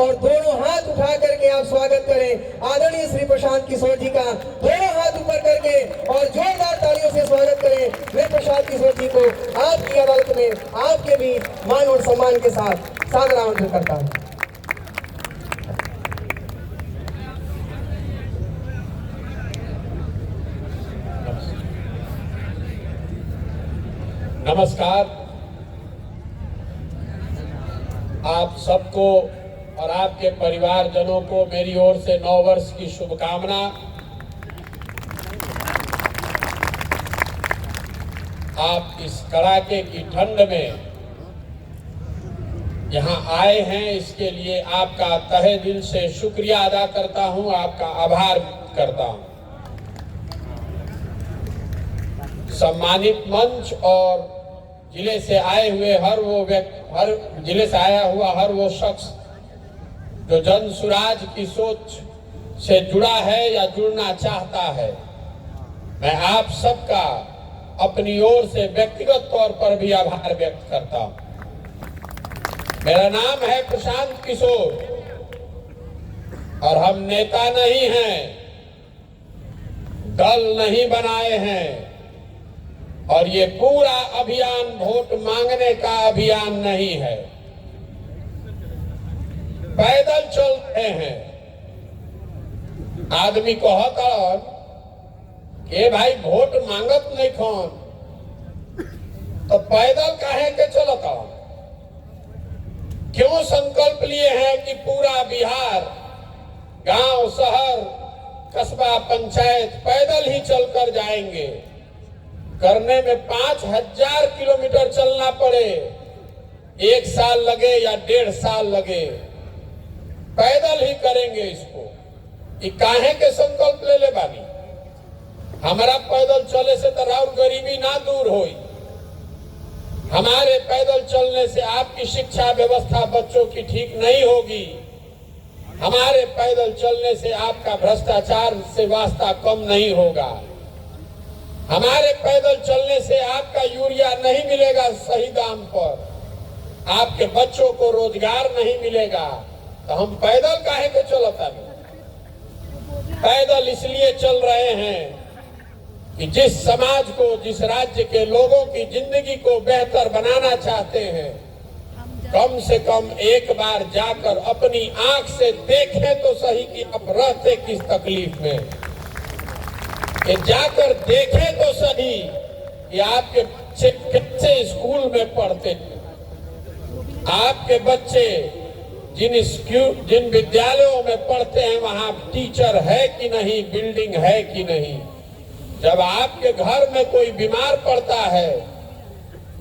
और दोनों हाथ उठा करके आप स्वागत करें आदरणीय श्री प्रशांत किशोर जी का। दोनों हाथ ऊपर करके और जोरदार तालियों से स्वागत करें मैं प्रशांत किशोर जी को आपकी अदालत में आपके भी मान और सम्मान के साथ सादर आमंत्रित करता हूँ। नमस्कार। आप सबको और आपके परिवारजनों को मेरी ओर से 9 वर्ष की शुभकामना। आप इस कड़ाके की ठंड में यहाँ आए हैं, इसके लिए आपका तहे दिल से शुक्रिया अदा करता हूँ, आपका आभार करता हूँ। सम्मानित मंच और जिले से आए हुए हर जिले से आया हुआ हर वो शख्स जो जन सुराज की सोच से जुड़ा है या जुड़ना चाहता है, मैं आप सबका अपनी ओर से व्यक्तिगत तौर पर भी आभार व्यक्त करता हूं। मेरा नाम है प्रशांत किशोर और हम नेता नहीं हैं, दल नहीं बनाए हैं और ये पूरा अभियान वोट मांगने का अभियान नहीं है। पैदल चल रहे हैं। आदमी को हकड़न के भाई वोट मांगत नहीं कौन तो पैदल काहे के चलत। क्यों संकल्प लिए हैं कि पूरा बिहार, गांव, शहर, कस्बा, पंचायत पैदल ही चलकर जाएंगे। करने में 5000 किलोमीटर चलना पड़े, 1 साल लगे या 1.5 साल लगे, पैदल ही करेंगे इसको। ये काहे के संकल्प ले ले बानी। हमारा पैदल चले से तो राउर गरीबी ना दूर होई। हमारे पैदल चलने से आपकी शिक्षा व्यवस्था बच्चों की ठीक नहीं होगी। हमारे पैदल चलने से आपका भ्रष्टाचार से वास्ता कम नहीं होगा। हमारे पैदल चलने से आपका यूरिया नहीं मिलेगा सही दाम पर, आपके बच्चों को रोजगार नहीं मिलेगा। तो हम पैदल काहे के चलता नहीं। पैदल इसलिए चल रहे हैं कि जिस समाज को, जिस राज्य के लोगों की जिंदगी को बेहतर बनाना चाहते हैं, कम से कम एक बार जाकर अपनी आंख से देखें तो सही कि अब रहते किस तकलीफ में। कि जाकर देखें तो सही कि आपके बच्चे कैसे स्कूल में पढ़ते थे। आपके बच्चे जिन विद्यालयों में पढ़ते हैं वहां टीचर है कि नहीं, बिल्डिंग है कि नहीं। जब आपके घर में कोई बीमार पड़ता है,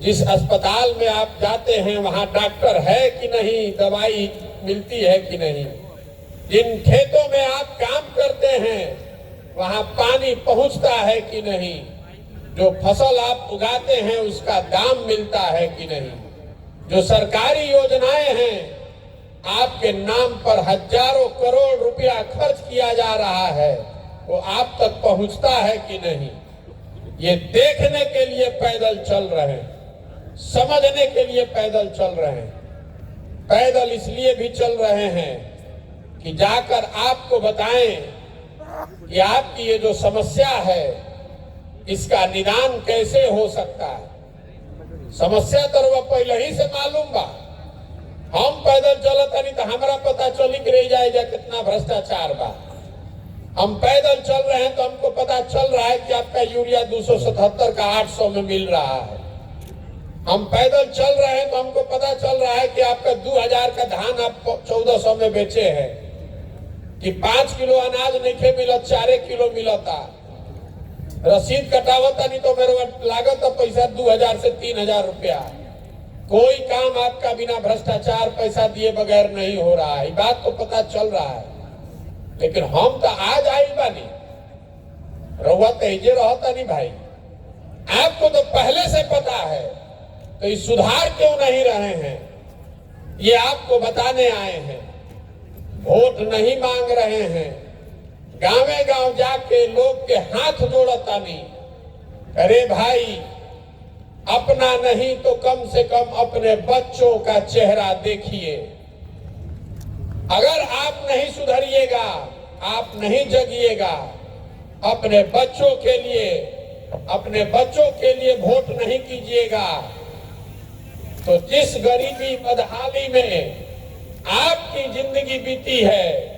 जिस अस्पताल में आप जाते हैं वहां डॉक्टर है कि नहीं, दवाई मिलती है कि नहीं। जिन खेतों में आप काम करते हैं वहां पानी पहुंचता है कि नहीं। जो फसल आप उगाते हैं उसका दाम मिलता है कि नहीं। जो सरकारी योजनाएं हैं, आपके नाम पर हजारों करोड़ रुपया खर्च किया जा रहा है, वो आप तक पहुंचता है कि नहीं। ये देखने के लिए पैदल चल रहे हैं, समझने के लिए पैदल चल रहे हैं। पैदल इसलिए भी चल रहे हैं कि जाकर आपको बताएं कि आपकी ये जो समस्या है इसका निदान कैसे हो सकता है। समस्या तो वह पहले ही से मालूम बा। हम पैदल चलता नहीं तो हमारा पता चली कि रह जाएगा कितना भ्रष्टाचार बा। हम पैदल चल रहे हैं तो हमको पता चल रहा है कि आपका यूरिया 277 का 800 में मिल रहा है। हम पैदल चल रहे हैं तो हमको पता चल रहा है कि आपका 2000 का धान आप 1400 में बेचे हैं, कि 5 किलो अनाज नहीं मिलत, 4 किलो मिलता। रसीद कटावता नहीं तो मेरे लागत पैसा 2000 से 3000 रुपया। कोई काम आपका बिना भ्रष्टाचार पैसा दिए बगैर नहीं हो रहा है। बात तो पता चल रहा है, लेकिन हम तो आज आई बानी, रहुआ तेजे रहता नहीं भाई। आपको तो पहले से पता है, तो ये सुधार क्यों नहीं रहे हैं, ये आपको बताने आए हैं। वोट नहीं मांग रहे हैं, गांवे गांव जाके लोग के हाथ जोड़ता नहीं। अरे भाई, अपना नहीं तो कम से कम अपने बच्चों का चेहरा देखिए। अगर आप नहीं सुधरिएगा, आप नहीं जगिएगा, अपने बच्चों के लिए वोट नहीं कीजिएगा, तो जिस गरीबी बदहाली में आपकी जिंदगी बीती है,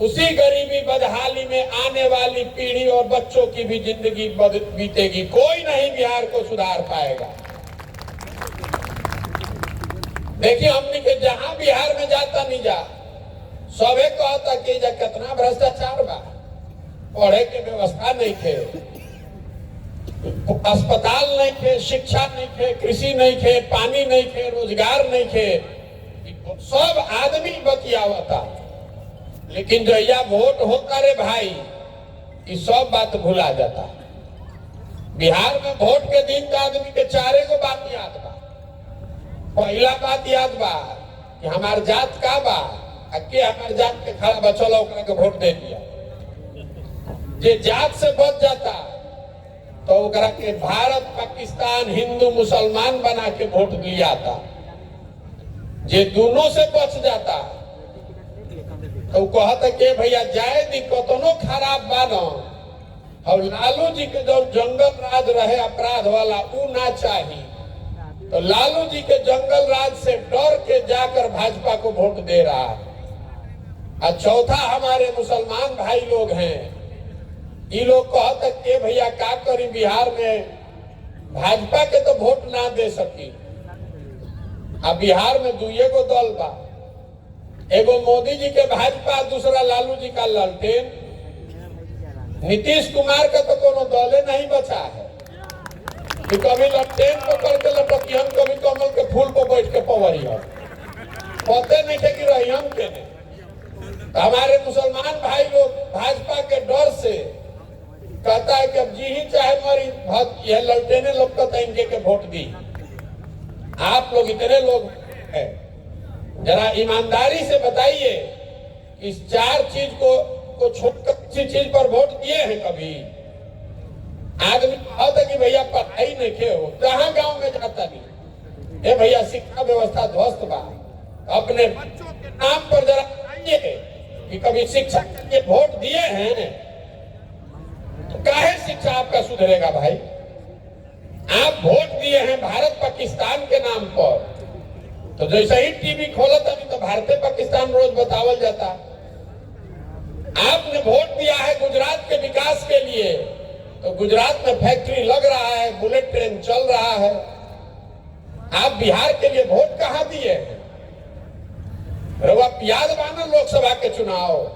उसी गरीबी बदहाली में आने वाली पीढ़ी और बच्चों की भी जिंदगी बीतेगी। कोई नहीं बिहार को सुधार पाएगा। देखिए, हमने के जहां बिहार में जाता नहीं जा, सबे कहता कि जा कितना भ्रष्टाचार बा, पढ़े के व्यवस्था नहीं थे, अस्पताल नहीं थे, शिक्षा नहीं थे, कृषि नहीं थे, पानी नहीं थे, रोजगार नहीं थे, सब आदमी बतियावता। लेकिन जो यह वोट होता रे भाई, ये सब बात भुला जाता। बिहार में वोट के दिन तो आदमी के चारे को बात याद बा। पहला बात याद बा कि हमार जात का बा, के हमार जात के खड़ा बचल ओकरा के वोट दे दिया। जे जात से बच जाता तो ओकरा के भारत पाकिस्तान हिंदू मुसलमान बना के वोट दिया था। जे दोनों से बच जाता तो कहता कि भैया जाए दिक्कतों खराब बानो, और लालू जी के जो जंगल राज रहे अपराध वाला वो ना चाहिए, तो लालू जी के जंगल राज से डर के जाकर भाजपा को वोट दे रहा है। और चौथा हमारे मुसलमान भाई लोग हैं, ये लोग कहते कि भैया क्या करी, बिहार में भाजपा के तो वोट ना दे सकी। अब बिहार में दुए गो दल बा, एगो मोदी जी के भाजपा, दूसरा लालू जी का लालटेन। नीतीश कुमार का तो कोनो दले नहीं बचा है कि कभी लालटेन पकड़ के लटकियन, कभी कमल के फूल पर बैठ के पवरिया, पते नहीं थे कि रहियन के नहीं। तो हमारे मुसलमान भाई लोग भाजपा के डर से कहता है कि अब जी ही चाहे मरी, यह ललटेने लोग कहता है इनके के वोट दी। आप लोग इतने लोग हैं, जरा ईमानदारी से बताइए, इस चार चीज को छोड़कर किसी चीज पर वोट दिए हैं कभी? आदमी कहता कि भैया पढ़ाई नहीं के हो, जहां गांव में जाता नहीं, ए भैया शिक्षा व्यवस्था ध्वस्त बा। अपने बच्चों के नाम पर जरा बताइए कि कभी शिक्षा के लिए वोट दिए हैं? तो काहे शिक्षा आपका सुधरेगा भाई? आप वोट दिए हैं भारत पाकिस्तान के नाम पर, तो जैसे ही टीवी खोला तभी तो भारतीय पाकिस्तान रोज बतावल जाता। आपने वोट दिया है गुजरात के विकास के लिए, तो गुजरात में फैक्ट्री लग रहा है, बुलेट ट्रेन चल रहा है। आप बिहार के लिए वोट कहां दिए हैं? याद मानो लोकसभा के चुनाव,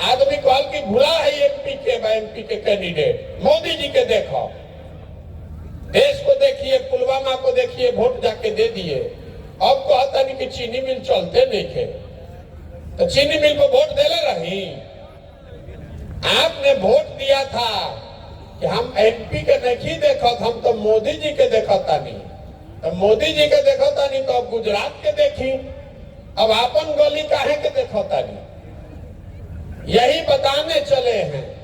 आदमी कॉल की भुला है एमपी के कैंडिडेट मोदी जी के। देखो, देश को देखिए, पुलवामा को देखिए, वोट जाके दे दिए। अब कहता नहीं कि चीनी मिल चलते नहीं थे, तो चीनी मिल को वोट देले रही। आपने वोट दिया था कि हम एमपी के नहीं देखत, हम तो मोदी जी के देखता नहीं, तो मोदी जी के देखता नहीं तो अब गुजरात के देखी, अब आपन गली काहे के देखता नहीं। यही बताने चले हैं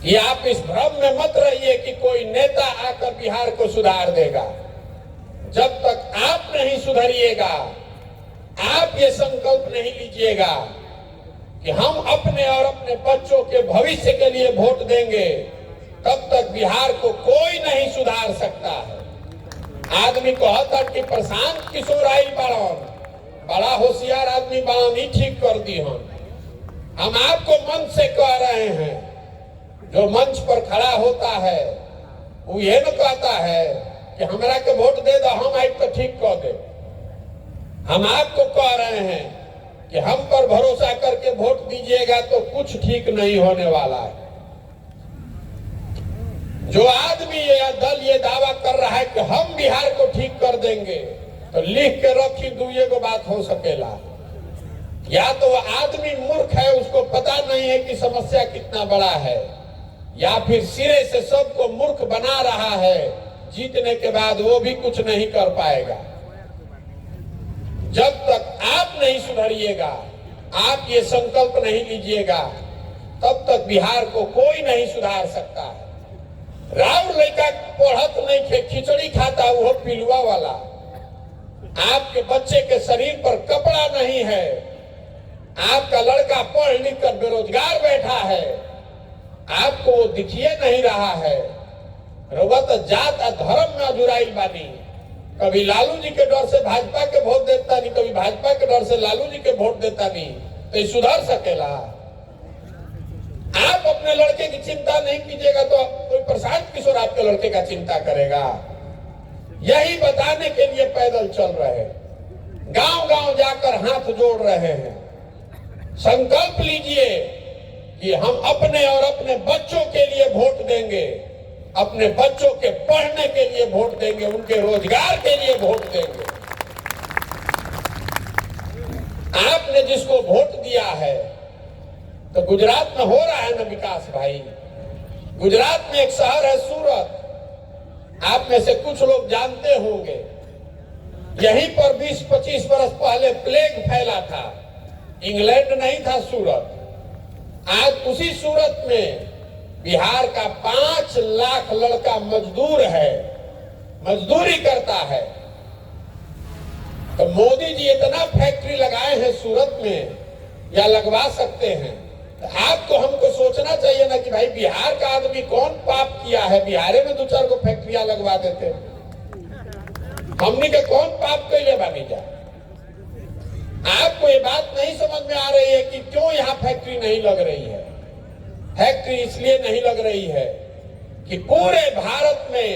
कि आप इस भ्रम में मत रहिए कि कोई नेता आकर बिहार को सुधार देगा। जब तक आप नहीं सुधरिएगा, आप ये संकल्प नहीं लीजिएगा कि हम अपने और अपने बच्चों के भविष्य के लिए वोट देंगे, तब तक बिहार को कोई नहीं सुधार सकता है। आदमी कहता कि प्रशांत किशोर आई बाड़न, बड़ा होशियार आदमी बाड़न, ही ठीक कर दी। हम आपको मंच से कह रहे हैं, जो मंच पर खड़ा होता है वो ये न कहता है कि हमरा के वोट दे दो, हम आई तो ठीक कर दे। हम आपको कह रहे हैं कि हम पर भरोसा करके वोट दीजिएगा तो कुछ ठीक नहीं होने वाला है। जो आदमी या दल ये दावा कर रहा है कि हम बिहार को ठीक कर देंगे, तो लिख के रखी दुए को बात हो सकेला। या तो आदमी मूर्ख है, उसको पता नहीं है कि समस्या कितना बड़ा है, या फिर सिरे से सबको मूर्ख बना रहा है, जीतने के बाद वो भी कुछ नहीं कर पाएगा। जब तक आप नहीं सुधरिएगा, आप ये संकल्प नहीं लीजिएगा, तब तक बिहार को कोई नहीं सुधार सकता है। राउर लड़का पढ़त नहीं थे, खिचड़ी खाता वो पिलुआ वाला। आपके बच्चे के शरीर पर कपड़ा नहीं है, आपका लड़का पढ़ लिख कर बेरोजगार बैठा है, आपको वो दिखिए नहीं रहा है। रउआ तो जात आ धर्म में अजुराइल बानी। कभी लालू जी के डर से भाजपा के वोट देता नहीं, कभी भाजपा के डर से लालू जी के वोट देता नहीं, तो ये सुधर सकेला? आप अपने लड़के की चिंता नहीं कीजिएगा तो कोई प्रशांत किशोर आपके लड़के का चिंता करेगा? यही बताने के लिए पैदल चल रहे हैं, गांव गांव जाकर हाथ जोड़ रहे हैं। संकल्प लीजिए कि हम अपने और अपने बच्चों के लिए वोट देंगे, अपने बच्चों के पढ़ने के लिए वोट देंगे, उनके रोजगार के लिए वोट देंगे। आपने जिसको वोट दिया है, तो गुजरात में हो रहा है ना विकास भाई। गुजरात में एक शहर है सूरत, आप में से कुछ लोग जानते होंगे। यहीं पर 20-25 वर्ष पहले प्लेग फैला था। इंग्लैंड नहीं था सूरत। आज उसी सूरत में बिहार का 5 लाख लड़का मजदूर है, मजदूरी करता है। तो मोदी जी इतना फैक्ट्री लगाए हैं सूरत में, या लगवा सकते हैं। तो आपको हमको सोचना चाहिए ना कि भाई बिहार का आदमी कौन पाप किया है, बिहार में 2-4 को फैक्ट्रियां लगवा देते। हमने के कौन पाप कैले बानी जा? आपको ये बात नहीं समझ में आ रही है कि क्यों यहाँ फैक्ट्री नहीं लग रही है। फैक्ट्री इसलिए नहीं लग रही है कि पूरे भारत में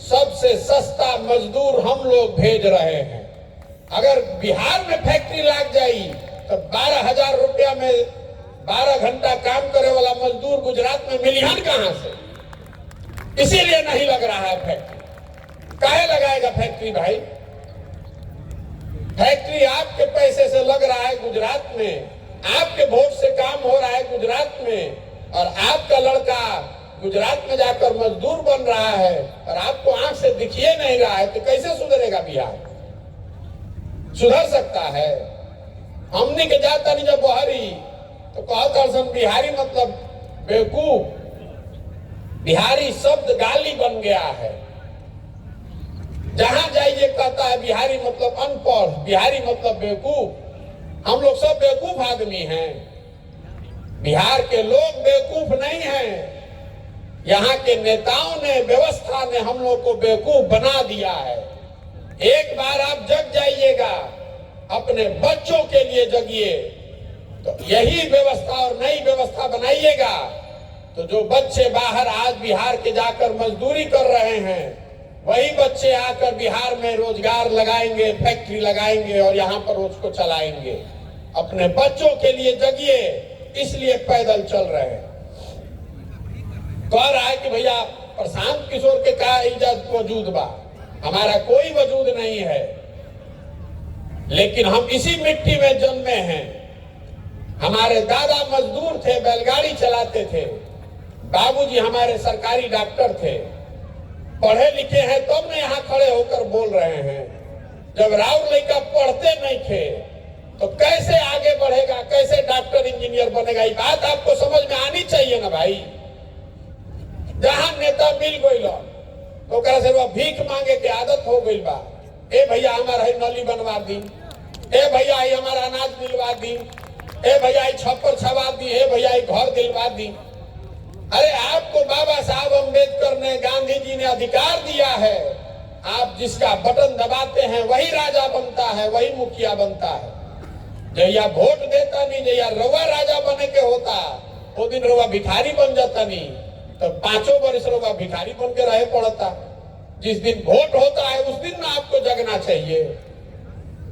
सबसे सस्ता मजदूर हम लोग भेज रहे हैं। अगर बिहार में फैक्ट्री लग जाई तो 12,000 रुपया में 12 घंटा काम करे वाला मजदूर गुजरात में मिलियन कहां से? इसीलिए नहीं लग रहा है फैक्ट्री। काहे लगाएगा फैक्ट्री भाई? फैक्ट्री आपके पैसे से लग रहा है गुजरात में, आपके वोट से काम हो रहा है गुजरात में, और आपका लड़का गुजरात में जाकर मजदूर बन रहा है और आपको आंख से दिखिए नहीं रहा है। तो कैसे सुधरेगा बिहार? सुधर सकता है? हमने के जाता नहीं जब बहरी तो कहता हम बिहारी मतलब बेवकूफ। बिहारी शब्द गाली बन गया है। जहां जाइए कहता है बिहारी मतलब अनपढ़, बिहारी मतलब बेवकूफ। हम लोग सब बेवकूफ आदमी हैं। बिहार के लोग बेवकूफ नहीं हैं। यहाँ के नेताओं ने, व्यवस्था ने हम लोग को बेवकूफ बना दिया है। एक बार आप जग जाइएगा, अपने बच्चों के लिए जगिए, तो यही व्यवस्था और नई व्यवस्था बनाइएगा। तो जो बच्चे बाहर आज बिहार के जाकर मजदूरी कर रहे हैं, वही बच्चे आकर बिहार में रोजगार लगाएंगे, फैक्ट्री लगाएंगे और यहाँ पर उसको चलाएंगे। अपने बच्चों के लिए जगिए, इसलिए पैदल चल रहे हैं। कह रहा है कि भैया प्रशांत किशोर के क्या इज्जत वजूद बा? हमारा कोई वजूद नहीं है, लेकिन हम इसी मिट्टी में जन्मे हैं। हमारे दादा मजदूर थे, बैलगाड़ी चलाते थे। बाबूजी हमारे सरकारी डॉक्टर थे। पढ़े लिखे हैं तब न यहाँ खड़े होकर बोल रहे हैं। जब राउर लड़का पढ़ते नहीं थे तो कैसे आगे बढ़ेगा, कैसे डॉक्टर इंजीनियर बनेगा? ये बात आपको समझ में आनी चाहिए ना भाई। जहां नेता मिल गई तो से भीख मांगे के आदत हो गई बा। ए भैया हमारा नली बनवा दी, ए भैया हमारा अनाज दिलवा दी, ए भैया छप्पर छवा दी, ए भैया घर दिलवा दी। अरे आपको बाबा साहब अम्बेडकर ने, गांधी जी ने अधिकार दिया है। आप जिसका बटन दबाते हैं वही राजा बनता है, वही मुखिया बनता है। जैया वोट देता नहीं, जैया रवा राजा बने के होता, वो दिन रवा भिखारी बन जाता नहीं। तो 5 वर्ष रवा भिखारी बन के रहे पड़ता। जिस दिन वोट होता है उस दिन ना आपको जगना चाहिए।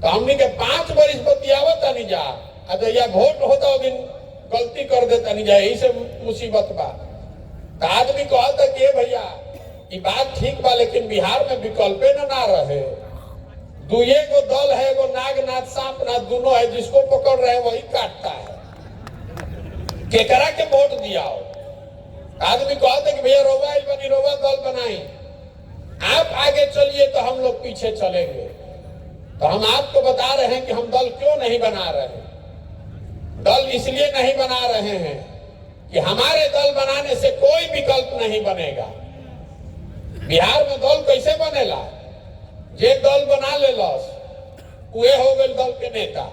तो हमने के 5 वर्ष बतियावता नहीं जा, जैया वोट होता वो दिन गलती कर देता नहीं जाए। यही से मुसीबत बा। तो आदमी कहता कि भैया ये बात ठीक बा, लेकिन बिहार में विकल्पे ना रहे। दुए गो दल है, एगो नागनाथ सांपनाथ दोनों है, जिसको पकड़ रहे वही काटता है। केकरा के वोट दिया हो? आदमी कहते कि भैया रोवा बनी, रोवा दल बनाई, आप आगे चलिए तो हम लोग पीछे चलेंगे। तो हम आपको बता रहे हैं कि हम दल क्यों नहीं बना रहे हैं। दल इसलिए नहीं बना रहे हैं कि हमारे दल बनाने से कोई विकल्प नहीं बनेगा। बिहार में दल कैसे बनेला? जे दल बना ले लस उहे हो गए दल के नेता।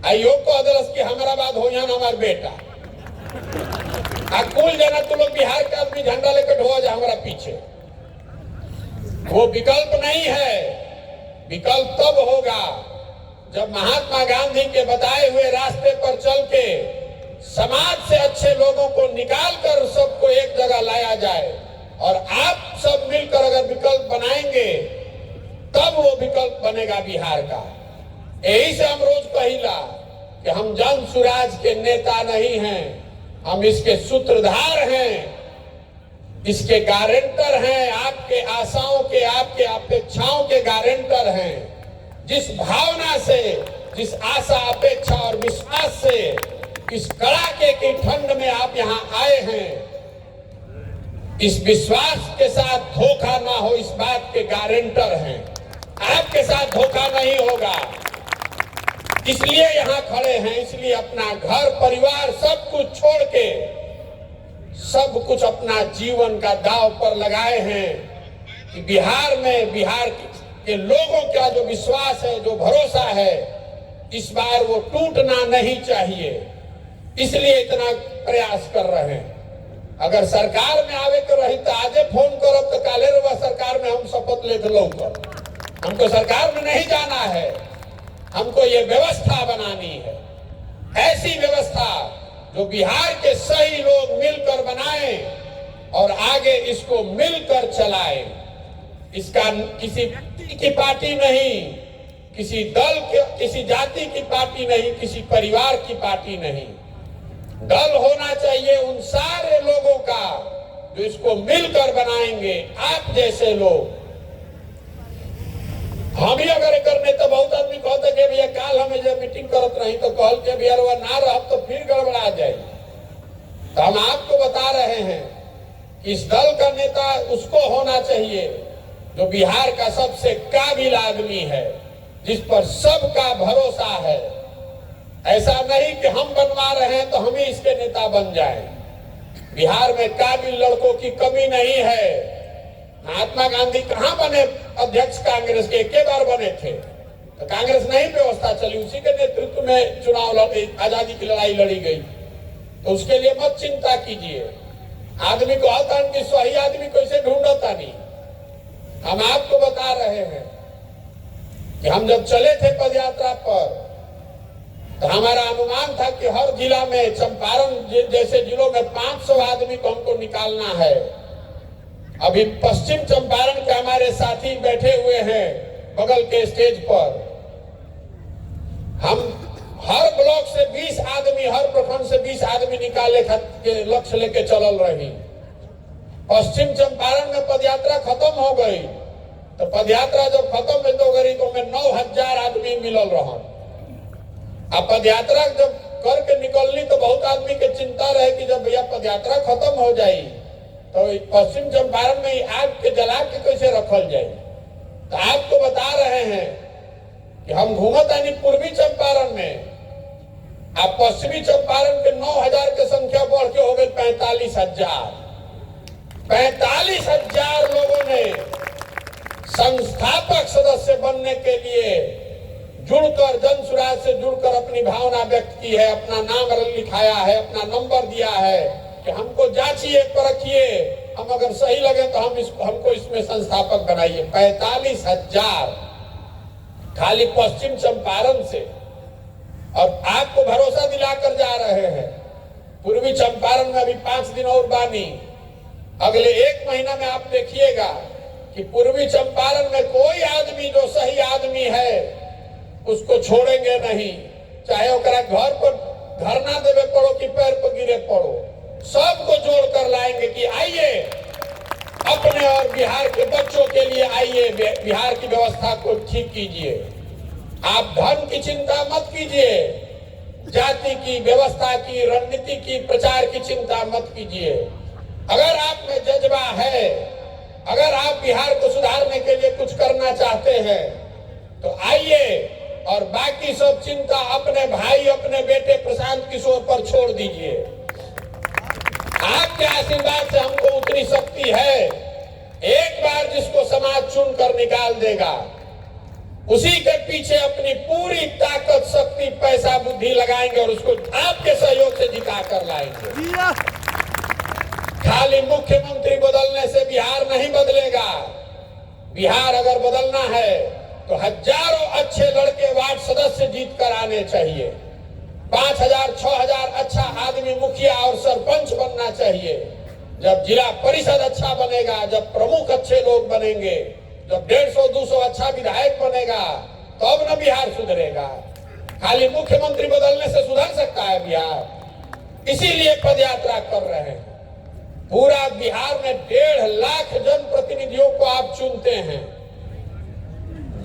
आयोग को अदरस की हमारा बात हो यहाँ हमार बेटा कुल जना तुम लोग बिहार के आदमी झंडा लेकर ढोआ जा हमारा पीछे। वो विकल्प नहीं है। विकल्प तब होगा जब महात्मा गांधी के बताए हुए रास्ते पर चल के समाज से अच्छे लोगों को निकाल कर सबको एक जगह लाया जाए और आप सब मिलकर अगर विकल्प बनाएंगे तब वो विकल्प बनेगा बिहार का। यही से हम रोज कहिला कि हम जन सुराज के नेता नहीं हैं, हम इसके सूत्रधार हैं, इसके गारंटर हैं, आपके आशाओं के, आपके अपेक्षाओं के गारंटर हैं। जिस भावना से, जिस आशा, अपेक्षा और विश्वास से इस कड़ाके की ठंड में आप यहाँ आए हैं, इस विश्वास के साथ धोखा ना हो इस बात के गारंटर हैं। आपके साथ धोखा नहीं होगा, इसलिए यहाँ खड़े हैं। इसलिए अपना घर परिवार सब कुछ छोड़ के, सब कुछ अपना जीवन का दांव पर लगाए हैं कि बिहार में, बिहार के लोगों का जो विश्वास है, जो भरोसा है, इस बार वो टूटना नहीं चाहिए। इसलिए इतना प्रयास कर रहे हैं। अगर सरकार में आवे के रही तो आजे फोन करब तो काले रवा सरकार में हम शपथ लेते लौकर। हमको सरकार में नहीं जाना है, हमको ये व्यवस्था बनानी है, ऐसी व्यवस्था जो बिहार के सही लोग मिलकर बनाएं और आगे इसको मिलकर चलाएं। इसका किसी की पार्टी नहीं, किसी दल के, किसी जाति की पार्टी नहीं, किसी परिवार की पार्टी नहीं। दल होना चाहिए उन सारे लोगों का जो इसको मिलकर बनाएंगे। आप जैसे लोग, हम ही अगर करने तो बहुत आदमी कहते कि भैया काल हमें जब मीटिंग करत रही तो कहल के भैया वह ना रह तो फिर गड़बड़ा जाए। तो हम आपको बता रहे हैं कि इस दल का नेता उसको होना चाहिए जो बिहार का सबसे काबिल आदमी है, जिस पर सबका भरोसा है। ऐसा नहीं कि हम बनवा रहे हैं तो हम ही इसके नेता बन जाएं। बिहार में काबिल लड़कों की कमी नहीं है। महात्मा गांधी कहाँ बने अध्यक्ष कांग्रेस के? एक बार बने थे तो कांग्रेस नहीं व्यवस्था चली, उसी के नेतृत्व में चुनाव आजादी की लड़ाई लड़ी गई। तो उसके लिए मत चिंता कीजिए। आदमी को आता कि सही आदमी को इसे ढूंढता नहीं। हम आपको बता रहे हैं कि हम जब चले थे पदयात्रा पर तो हमारा अनुमान था कि हर जिला में, चंपारण जैसे जिलों में 500 आदमी को हमको निकालना है। अभी पश्चिम चंपारण के हमारे साथी बैठे हुए हैं बगल के स्टेज पर। हम हर ब्लॉक से 20 आदमी, हर प्रखंड से 20 आदमी निकाले के लक्ष्य लेके चलल रही। पश्चिम चंपारण में पदयात्रा खत्म हो गई तो पदयात्रा जब खत्म हो गई तो में 9000 आदमी मिलल रहा। अब पदयात्रा जब करके निकलनी तो बहुत आदमी के चिंता रहे कि जब भैया पदयात्रा खत्म हो जाए तो पश्चिम चंपारण में आग के जला के कैसे रखल जाए। तो आपको बता रहे हैं कि हम घूमत आनी पूर्वी चंपारण में, अब पश्चिमी चंपारण के 9000 की संख्या बढ़ के हो गई 45,000। 45,000 लोगों ने संस्थापक सदस्य बनने के लिए जुड़कर, जन सुराज से जुड़कर अपनी भावना व्यक्त की है, अपना नाम लिखाया है, अपना नंबर दिया है कि हमको जांचिए, परखिए, हम अगर सही लगे तो हमको इसमें संस्थापक बनाइए। 45,000 खाली पश्चिम चंपारण से। और आपको भरोसा दिलाकर जा रहे हैं पूर्वी चंपारण में अभी 5 दिन और बानी। अगले 1 महीना में आप देखिएगा कि पूर्वी चंपारण में कोई आदमी जो सही आदमी है उसको छोड़ेंगे नहीं। चाहे ओकरा घर पर धरना देवे पड़ो कि पैर पर गिरे पड़ो, सबको जोड़ कर लाएंगे कि आइए अपने और बिहार के बच्चों के लिए आइए, बिहार की व्यवस्था को ठीक कीजिए। आप धर्म की चिंता मत कीजिए, जाति की, व्यवस्था की, रणनीति की, प्रचार की चिंता मत कीजिए। अगर आप में जज्बा है, अगर आप बिहार को सुधारने के लिए कुछ करना चाहते हैं तो आइए और बाकी सब चिंता अपने भाई, अपने बेटे प्रशांत किशोर पर छोड़ दीजिए। आपके आशीर्वाद से हमको उतनी शक्ति है। एक बार जिसको समाज चुन कर निकाल देगा, उसी के पीछे अपनी पूरी ताकत, शक्ति, पैसा, बुद्धि लगाएंगे और उसको आपके सहयोग से जिता कर लाएंगे। खाली मुख्यमंत्री बदलने से बिहार नहीं बदलेगा। बिहार अगर बदलना है तो हजारों अच्छे लड़के वार्ड सदस्य जीत कर आने चाहिए। 5000, 6000 अच्छा आदमी मुखिया और सरपंच बनना चाहिए। जब जिला परिषद अच्छा बनेगा, जब प्रमुख अच्छे लोग बनेंगे, जब 150-200 अच्छा विधायक बनेगा, तब न बिहार सुधरेगा। खाली मुख्यमंत्री बदलने से सुधर सकता है बिहार? इसीलिए पदयात्रा कर रहे हैं। पूरा बिहार में 1.5 लाख जनप्रतिनिधियों को आप चुनते हैं।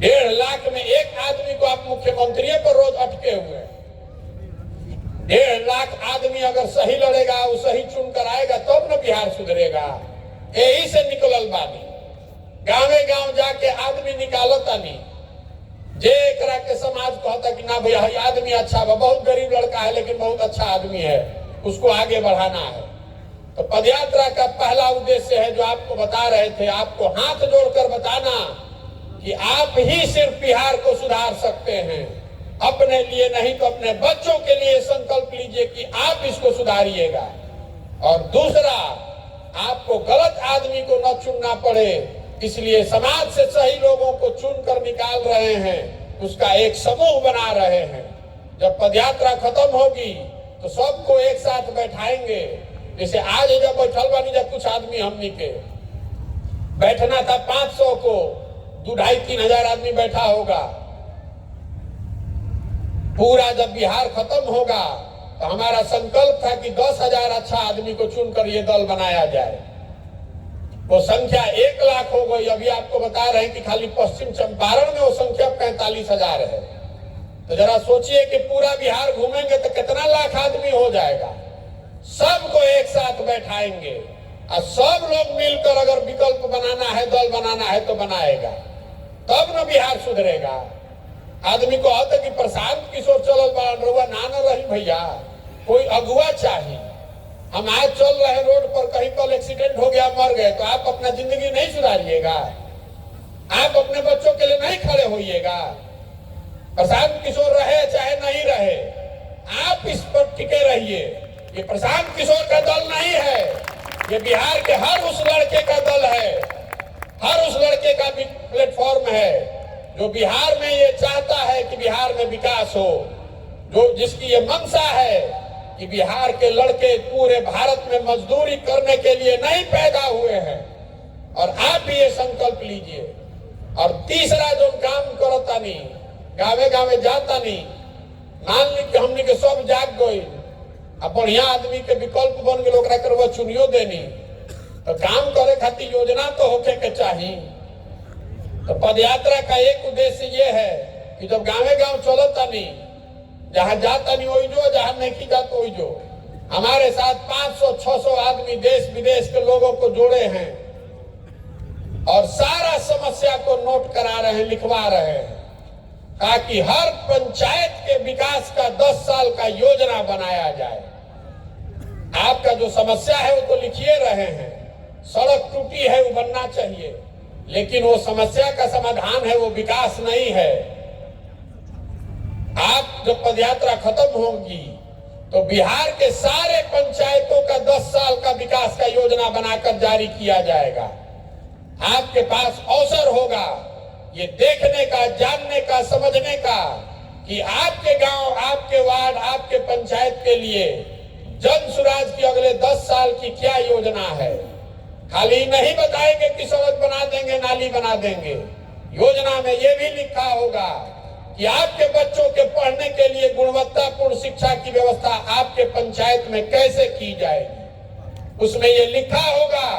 1.5 लाख में एक आदमी को आप मुख्यमंत्री पर रोज अटके हुए। 1.5 लाख आदमी अगर सही लड़ेगा, वो सही चुनकर आएगा, तब न बिहार सुधरेगा। यही से निकलल बानी। गांवे गांव जाके आदमी निकालता नहीं। जे एकरा के समाज कहता कि ना भैया आदमी अच्छा बा, बहुत गरीब लड़का है लेकिन बहुत अच्छा आदमी है, उसको आगे बढ़ाना है। तो पदयात्रा का पहला उद्देश्य है जो आपको बता रहे थे, आपको हाथ जोड़कर बताना कि आप ही सिर्फ बिहार को सुधार सकते हैं। अपने लिए नहीं तो अपने बच्चों के लिए संकल्प लीजिए कि आप इसको सुधारिएगा। और दूसरा, आपको गलत आदमी को न चुनना पड़े, इसलिए समाज से सही लोगों को चुनकर निकाल रहे हैं, उसका एक समूह बना रहे हैं। जब पदयात्रा खत्म होगी तो सबको एक साथ बैठाएंगे। जैसे आज जब बैठल बानी, जब कुछ आदमी हमनी के बैठना था 500 को, 2-2,5-3 हजार आदमी बैठा होगा। पूरा जब बिहार खत्म होगा तो हमारा संकल्प था कि 10,000 अच्छा आदमी को चुनकर ये दल बनाया जाए। वो संख्या 1 लाख हो गई। अभी आपको बता रहे हैं कि खाली पश्चिम चंपारण में वो संख्या 45,000 है। तो जरा सोचिए कि पूरा बिहार घूमेंगे तो कितना लाख आदमी हो जाएगा। सबको एक साथ बैठाएंगे और सब लोग मिलकर अगर विकल्प बनाना है, दल बनाना है तो बनाएगा, तब न बिहार सुधरेगा। आदमी को आता कि प्रशांत किशोर चलल बा, ना न रही भैया, कोई अगुआ चाहिए। हम आज चल रहे रोड पर, कहीं कल एक्सीडेंट हो गया, मर गए, तो आप अपना जिंदगी नहीं सुधारिएगा? आप अपने बच्चों के लिए नहीं खड़े होइएगा? प्रशांत किशोर रहे चाहे नहीं रहे, आप इस पर टिके रहिए। ये प्रशांत किशोर का दल नहीं है, ये बिहार के हर उस लड़के का दल है, हर उस लड़के का प्लेटफॉर्म है जो बिहार में ये चाहता है कि बिहार में विकास हो, जो जिसकी ये मंशा है कि बिहार के लड़के पूरे भारत में मजदूरी करने के लिए नहीं पैदा हुए हैं। और आप भी ये संकल्प लीजिए। और तीसरा जो काम करता नहीं, गावे गावे जाता नहीं, मान ली कि हमने के सब जाग गई, अब बढ़िया आदमी के विकल्प बन गए, ओकरा करवा चुनियो देनी, तो काम करे खातिर योजना तो होके के चाहिए। तो पदयात्रा का एक उद्देश्य ये है कि जब गावे गांव चलता नहीं, जहां जाता नहीं वही जो, जहां नहीं जाता वही जो। हमारे साथ 500-600 आदमी देश विदेश के लोगों को जोड़े हैं और सारा समस्या को नोट करा रहे हैं, लिखवा रहे हैं, ताकि हर पंचायत के विकास का 10 साल का योजना बनाया जाए। आपका जो समस्या है वो तो लिखिए रहे हैं। सड़क टूटी है, वो बनना चाहिए, लेकिन वो समस्या का समाधान है, वो विकास नहीं है। आप जब पदयात्रा खत्म होगी तो बिहार के सारे पंचायतों का 10 साल का विकास का योजना बनाकर जारी किया जाएगा। आपके पास अवसर होगा ये देखने का, जानने का, समझने का कि आपके गांव, आपके वार्ड, आपके पंचायत के लिए जन सुराज की अगले 10 साल की क्या योजना है। खाली नहीं बताएंगे कि सड़क बना देंगे, नाली बना देंगे। योजना में ये भी लिखा होगा कि आपके बच्चों के पढ़ने के लिए गुणवत्तापूर्ण शिक्षा की व्यवस्था आपके पंचायत में कैसे की जाएगी। उसमें ये लिखा होगा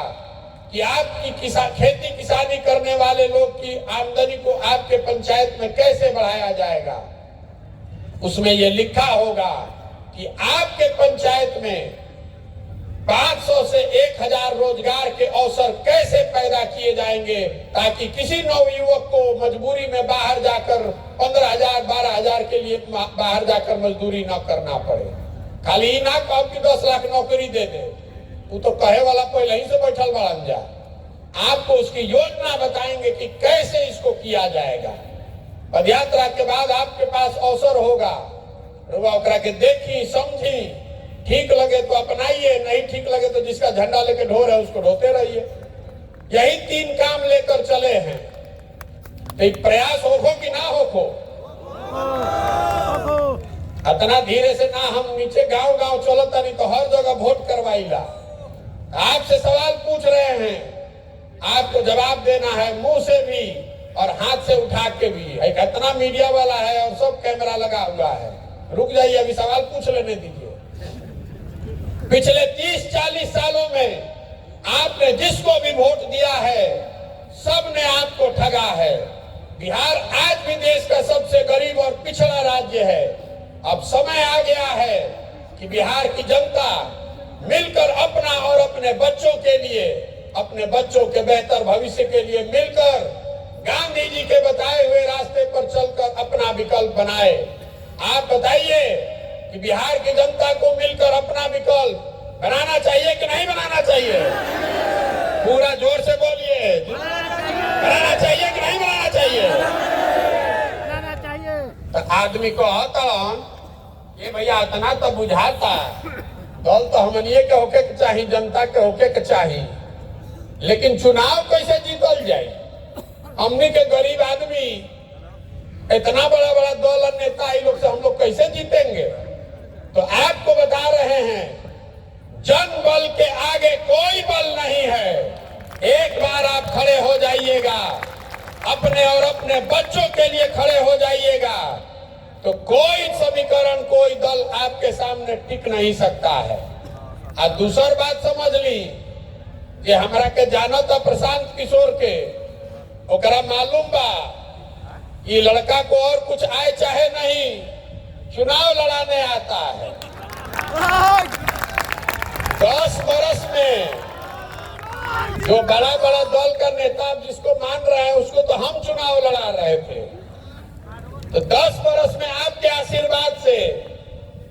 कि आपकी खेती किसानी करने वाले लोग की आमदनी को आपके पंचायत में कैसे बढ़ाया जाएगा। उसमें ये लिखा होगा कि आपके पंचायत में 500 से 1000 रोजगार के अवसर कैसे पैदा किए जाएंगे, ताकि किसी नवयुवक को मजबूरी में बाहर जाकर 15,000, 12,000 के लिए बाहर जाकर मजदूरी न करना पड़े। खाली ना कहो कि 10 लाख नौकरी दे दे, वो तो कहे वाला पहले ही से बैठल बड़न जा। आपको उसकी योजना बताएंगे कि कैसे इसको किया जाएगा। पदयात्रा के बाद आपके पास अवसर होगा, रुआ ओकरा के देखी समझी, ठीक लगे तो अपनाइए, नहीं ठीक लगे तो जिसका झंडा लेके ढो रहे उसको ढोते रहिए। यही 3 काम लेकर चले हैं। तो प्रयास होखो कि ना होखो, इतना धीरे से ना हम नीचे गांव गांव चलता, नहीं तो हर जगह वोट करवाईला। आपसे सवाल पूछ रहे हैं, आपको जवाब देना है मुंह से भी और हाथ से उठा के भी। एक इतना मीडिया वाला है और सब कैमरा लगा हुआ है, रुक जाइए अभी सवाल पूछ लेने दीजिए। पिछले 30-40 सालों में आपने जिसको भी वोट दिया है सबने आपको ठगा है। बिहार आज भी देश का सबसे गरीब और पिछड़ा राज्य है। अब समय आ गया है कि बिहार की जनता मिलकर अपना और अपने बच्चों के लिए, अपने बच्चों के बेहतर भविष्य के लिए मिलकर गांधी जी के बताए हुए रास्ते पर चलकर अपना विकल्प बनाए। आप बताइए कि बिहार की जनता को मिलकर अपना विकल्प बनाना चाहिए कि नहीं बनाना चाहिए? पूरा जोर से बोलिए, बनाना चाहिए कि नहीं बनाना चाहिए? बनाना चाहिए। तो आदमी को हतन ये भैया इतना तो बुझाता, दल तो हमनिए के होके के चाहिए, जनता के होके के चाहिए, लेकिन चुनाव कैसे जीतल जाए? हमनी के गरीब आदमी इतना बड़ा बड़ा दल और नेता लोग से हम लोग कैसे जीतेंगे? तो आपको बता रहे हैं, जन बल के आगे कोई बल नहीं है। एक बार आप खड़े हो जाइएगा, अपने और अपने बच्चों के लिए खड़े हो जाइएगा, तो कोई समीकरण, कोई दल आपके सामने टिक नहीं सकता है। और दूसरी बात समझ ली कि हमरा के जाना था प्रशांत किशोर के, ओकरा मालूम बा ये लड़का को और कुछ आए चाहे नहीं, चुनाव लड़ाने आता है। 10 बरस में जो बड़ा बड़ा दल का नेता जिसको मान रहे हैं उसको तो हम चुनाव लड़ा रहे थे। तो 10 बरस में आपके आशीर्वाद से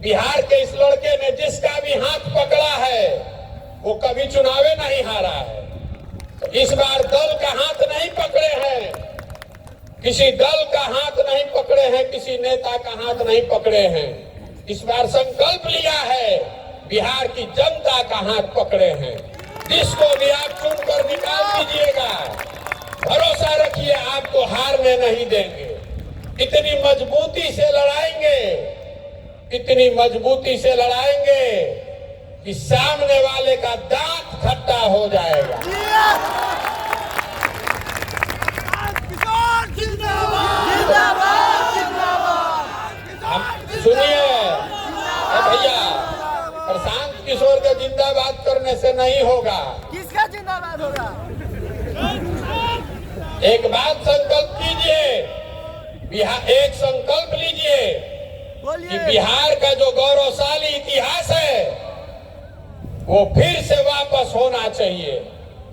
बिहार के इस लड़के ने जिसका भी हाथ पकड़ा है वो कभी चुनावे नहीं हारा है। तो इस बार दल का हाथ नहीं पकड़े हैं, किसी दल का हाथ नहीं पकड़े हैं, किसी नेता का हाथ नहीं पकड़े हैं। इस बार संकल्प लिया है, बिहार की जनता का हाथ पकड़े हैं। जिसको भी आप चुनकर निकाल दीजिएगा, भरोसा रखिए आपको हारने नहीं देंगे। इतनी मजबूती से लड़ाएंगे, इतनी मजबूती से लड़ाएंगे कि सामने वाले का दांत खट्टा हो जाएगा। सुनिए भैया, प्रशांत किशोर के जिंदाबाद करने से नहीं होगा। किसका जिंदाबाद होगा? एक बात संकल्प कीजिए, बिहार एक संकल्प लीजिए कि बिहार का जो गौरवशाली इतिहास है वो फिर से वापस होना चाहिए।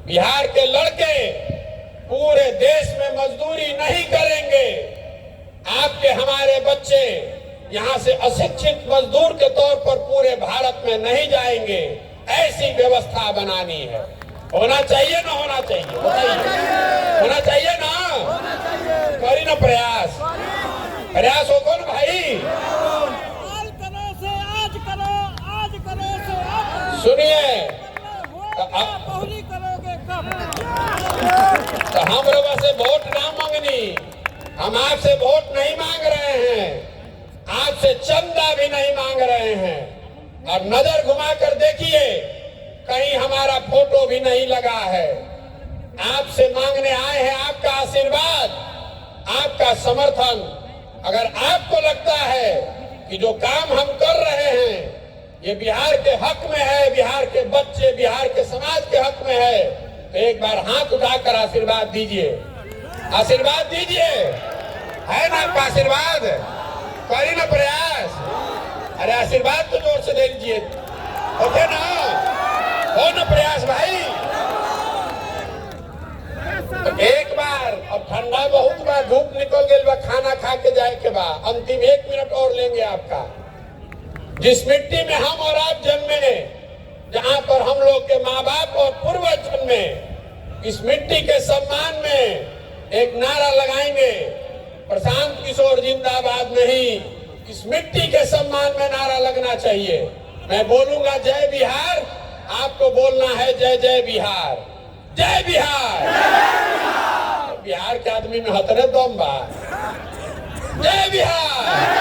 बिहार के लड़के पूरे देश में मजदूरी नहीं करेंगे। आपके हमारे बच्चे यहाँ से अशिक्षित मजदूर के तौर पर पूरे भारत में नहीं जाएंगे। ऐसी व्यवस्था बनानी है। होना चाहिए ना होना चाहिए? बताइए, होना चाहिए ना? करी ना प्रयास, प्रयास हो कौन भाई? आज करो से आज करो, आज करो से आज सुनिए, बहुरी करोगे कब? तो हम लोगों से वोट ना मांगनी, हम आपसे वोट नहीं मांग रहे हैं, आपसे चंदा भी नहीं मांग रहे हैं। और नजर घुमाकर देखिए, कहीं हमारा फोटो भी नहीं लगा है। आपसे मांगने आए हैं आपका आशीर्वाद, आपका समर्थन। अगर आपको लगता है कि जो काम हम कर रहे हैं ये बिहार के हक में है, बिहार के बच्चे, बिहार के समाज के हक में है, तो एक बार हाथ उठाकर आशीर्वाद दीजिए, आशीर्वाद दीजिए। है ना आपका आशीर्वाद? करिए ना प्रयास। अरे आशीर्वाद तो जोर से दे दीजिए, ओके ना? हो ना प्रयास भाई? तो एक बार, अब ठंडा बहुत बा, धूप निकल गई बा, खाना खा के जाए के बा, अंतिम 1 मिनट और लेंगे आपका। जिस मिट्टी में हम और आप जन्मे, जहां पर हम लोग के माँ बाप और पूर्वज जन्मे, इस मिट्टी के सम्मान में एक नारा लगाएंगे, प्रशांत किशोर जिंदाबाद नहीं, इस मिट्टी के सम्मान में नारा लगना चाहिए। मैं बोलूंगा जय बिहार, आपको बोलना है जय जय बिहार, जय बिहार। बिहार के आदमी में हतरे दम बा। जय बिहार।